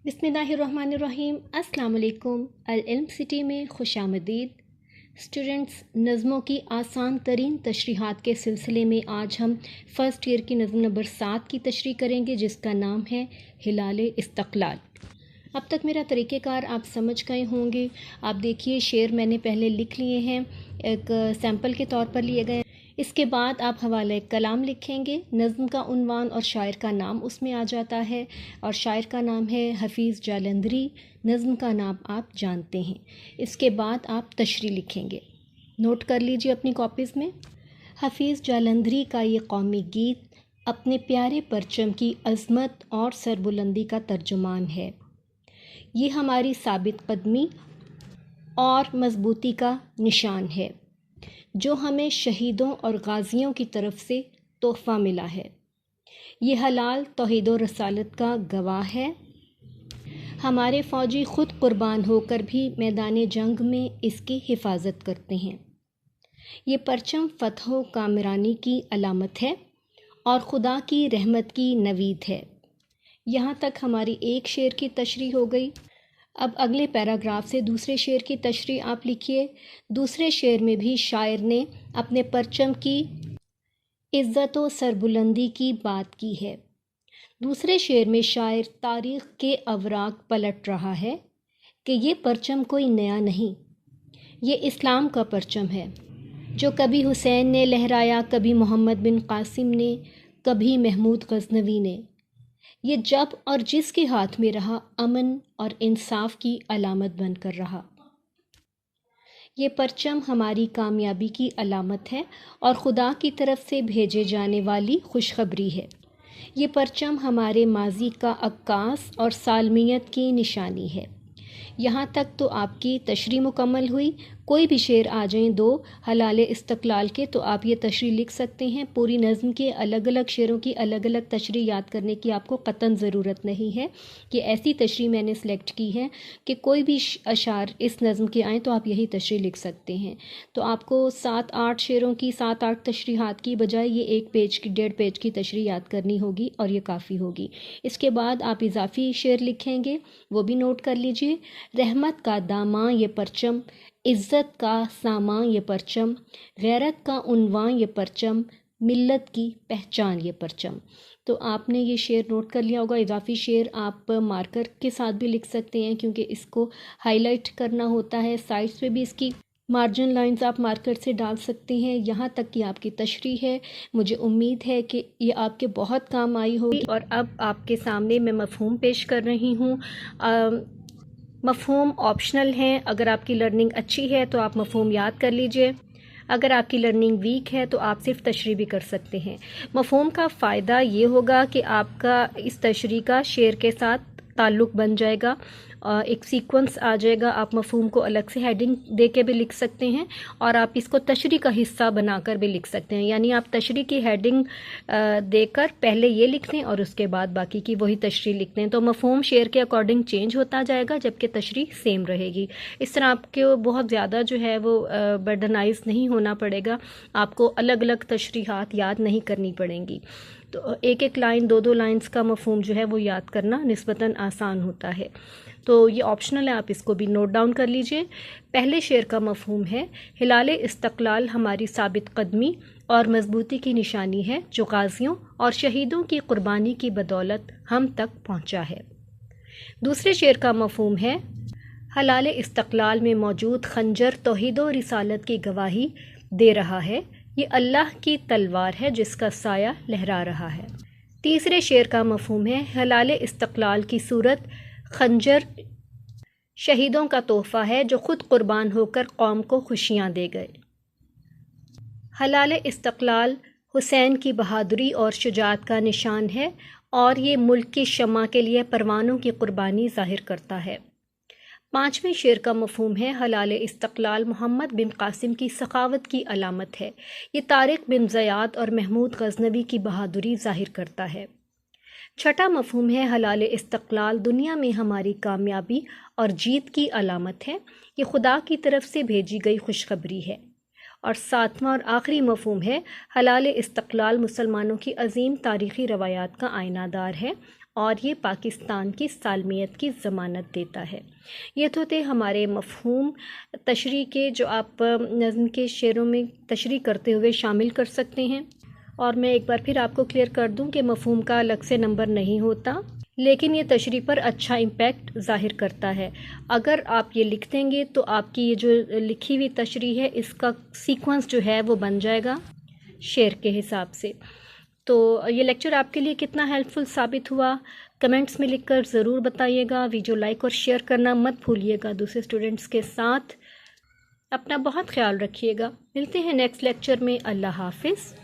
بسم اللہ الرحمن الرحیم۔ السلام علیکم۔ العلم سٹی میں خوش آمدید اسٹوڈنٹس۔ نظموں کی آسان ترین تشریحات کے سلسلے میں آج ہم فرسٹ ایئر کی نظم نمبر 7 کی تشریح کریں گے، جس کا نام ہے ہلال استقلال۔ اب تک میرا طریقہ کار آپ سمجھ گئے ہوں گے۔ آپ دیکھیے شعر میں نے پہلے لکھ لیے ہیں، ایک سیمپل کے طور پر لیے گئے۔ اس کے بعد آپ حوالہ کلام لکھیں گے، نظم کا عنوان اور شاعر کا نام اس میں آ جاتا ہے، اور شاعر کا نام ہے حفیظ جالندھری، نظم کا نام آپ جانتے ہیں۔ اس کے بعد آپ تشریح لکھیں گے، نوٹ کر لیجئے اپنی کاپیز میں۔ حفیظ جالندھری کا یہ قومی گیت اپنے پیارے پرچم کی عظمت اور سربلندی کا ترجمان ہے۔ یہ ہماری ثابت قدمی اور مضبوطی کا نشان ہے، جو ہمیں شہیدوں اور غازیوں کی طرف سے تحفہ ملا ہے۔ یہ ہلال توحید و رسالت کا گواہ ہے۔ ہمارے فوجی خود قربان ہو کر بھی میدان جنگ میں اس کی حفاظت کرتے ہیں۔ یہ پرچم فتح و کامرانی کی علامت ہے اور خدا کی رحمت کی نوید ہے۔ یہاں تک ہماری ایک شعر کی تشریح ہو گئی۔ اب اگلے پیراگراف سے دوسرے شعر کی تشریح آپ لکھیے۔ دوسرے شعر میں بھی شاعر نے اپنے پرچم کی عزت و سربلندی کی بات کی ہے۔ دوسرے شعر میں شاعر تاریخ کے اوراق پلٹ رہا ہے کہ یہ پرچم کوئی نیا نہیں، یہ اسلام کا پرچم ہے، جو کبھی حسین نے لہرایا، کبھی محمد بن قاسم نے، کبھی محمود غزنوی نے۔ یہ جب اور جس کے ہاتھ میں رہا، امن اور انصاف کی علامت بن کر رہا۔ یہ پرچم ہماری کامیابی کی علامت ہے اور خدا کی طرف سے بھیجے جانے والی خوشخبری ہے۔ یہ پرچم ہمارے ماضی کا عکاس اور سالمیت کی نشانی ہے۔ یہاں تک تو آپ کی تشریح مکمل ہوئی۔ کوئی بھی شعر آ جائیں دو ہلال استقلال کے تو آپ یہ تشریح لکھ سکتے ہیں۔ پوری نظم کے الگ الگ شعروں کی الگ الگ تشریح یاد کرنے کی آپ کو قطعاً ضرورت نہیں ہے، کہ ایسی تشریح میں نے سلیکٹ کی ہے کہ کوئی بھی اشعار اس نظم کے آئیں تو آپ یہی تشریح لکھ سکتے ہیں۔ تو آپ کو 7-8 شعروں کی 7-8 تشریحات کی بجائے یہ 1 پیج کی 1.5 پیج کی تشریح یاد کرنی ہوگی، اور یہ کافی ہوگی۔ اس کے بعد آپ اضافی شعر لکھیں گے، وہ بھی نوٹ کر لیجئے۔ رحمت کا داماں یہ پرچم، عزت کا سامان یہ پرچم، غیرت کا عنوان یہ پرچم، ملت کی پہچان یہ پرچم۔ تو آپ نے یہ شعر نوٹ کر لیا ہوگا۔ اضافی شعر آپ مارکر کے ساتھ بھی لکھ سکتے ہیں، کیونکہ اس کو ہائی لائٹ کرنا ہوتا ہے۔ سائڈس پہ بھی اس کی مارجن لائنز آپ مارکر سے ڈال سکتے ہیں۔ یہاں تک کہ آپ کی تشریح ہے، مجھے امید ہے کہ یہ آپ کے بہت کام آئی ہوگی۔ اور اب آپ کے سامنے میں مفہوم پیش کر رہی ہوں۔ مفہوم آپشنل ہیں، اگر آپ کی لرننگ اچھی ہے تو آپ مفہوم یاد کر لیجئے، اگر آپ کی لرننگ ویک ہے تو آپ صرف تشریح بھی کر سکتے ہیں۔ مفہوم کا فائدہ یہ ہوگا کہ آپ کا اس تشریح کا شعر کے ساتھ تعلق بن جائے گا، ایک سیکوینس آ جائے گا۔ آپ مفہوم کو الگ سے ہیڈنگ دے کے بھی لکھ سکتے ہیں، اور آپ اس کو تشریح کا حصہ بنا کر بھی لکھ سکتے ہیں، یعنی آپ تشریح کی ہیڈنگ دے کر پہلے یہ لکھ دیں اور اس کے بعد باقی کی وہی تشریح لکھ دیں، تو مفہوم شعر کے اکارڈنگ چینج ہوتا جائے گا، جبکہ تشریح سیم رہے گی۔ اس طرح آپ کو بہت زیادہ جو ہے وہ برڈنائز نہیں ہونا پڑے گا، آپ کو الگ الگ تشریحات یاد نہیں کرنی پڑیں گی۔ تو ایک ایک لائن 2 لائنز کا مفہوم جو ہے وہ یاد کرنا نسبتاً آسان ہوتا ہے۔ تو یہ آپشنل ہے، آپ اس کو بھی نوٹ ڈاؤن کر لیجئے۔ پہلے شعر کا مفہوم ہے، ہلال استقلال ہماری ثابت قدمی اور مضبوطی کی نشانی ہے، جو غازیوں اور شہیدوں کی قربانی کی بدولت ہم تک پہنچا ہے۔ دوسرے شعر کا مفہوم ہے، ہلال استقلال میں موجود خنجر توحید و رسالت کی گواہی دے رہا ہے، یہ اللہ کی تلوار ہے جس کا سایہ لہرا رہا ہے۔ تیسرے شعر کا مفہوم ہے، ہلال استقلال کی صورت خنجر شہیدوں کا تحفہ ہے، جو خود قربان ہو کر قوم کو خوشیاں دے گئے۔ ہلال استقلال حسین کی بہادری اور شجاعت کا نشان ہے، اور یہ ملک کی شمع کے لیے پروانوں کی قربانی ظاہر کرتا ہے۔ پانچویں شعر کا مفہوم ہے، ہلال استقلال محمد بن قاسم کی سخاوت کی علامت ہے، یہ طارق بن زیاد اور محمود غزنوی کی بہادری ظاہر کرتا ہے۔ چھٹا مفہوم ہے، ہلال استقلال دنیا میں ہماری کامیابی اور جیت کی علامت ہے، یہ خدا کی طرف سے بھیجی گئی خوشخبری ہے۔ اور ساتواں اور آخری مفہوم ہے، ہلال استقلال مسلمانوں کی عظیم تاریخی روایات کا آئینہ دار ہے، اور یہ پاکستان کی سالمیت کی ضمانت دیتا ہے۔ یہ تو تھے ہمارے مفہوم تشریح کے جو آپ نظم کے شعروں میں تشریح کرتے ہوئے شامل کر سکتے ہیں، اور میں ایک بار پھر آپ کو کلیئر کر دوں کہ مفہوم کا الگ سے نمبر نہیں ہوتا، لیکن یہ تشریح پر اچھا امپیکٹ ظاہر کرتا ہے۔ اگر آپ یہ لکھ دیں گے تو آپ کی یہ جو لکھی ہوئی تشریح ہے اس کا سیکوینس جو ہے وہ بن جائے گا شعر کے حساب سے۔ تو یہ لیکچر آپ کے لیے کتنا ہیلپ فل ثابت ہوا کمنٹس میں لکھ کر ضرور بتائیے گا۔ ویڈیو لائک اور شیئر کرنا مت بھولیے گا دوسرے اسٹوڈنٹس کے ساتھ۔ اپنا بہت خیال رکھیے گا۔ ملتے ہیں نیکسٹ لیکچر میں۔ اللہ حافظ۔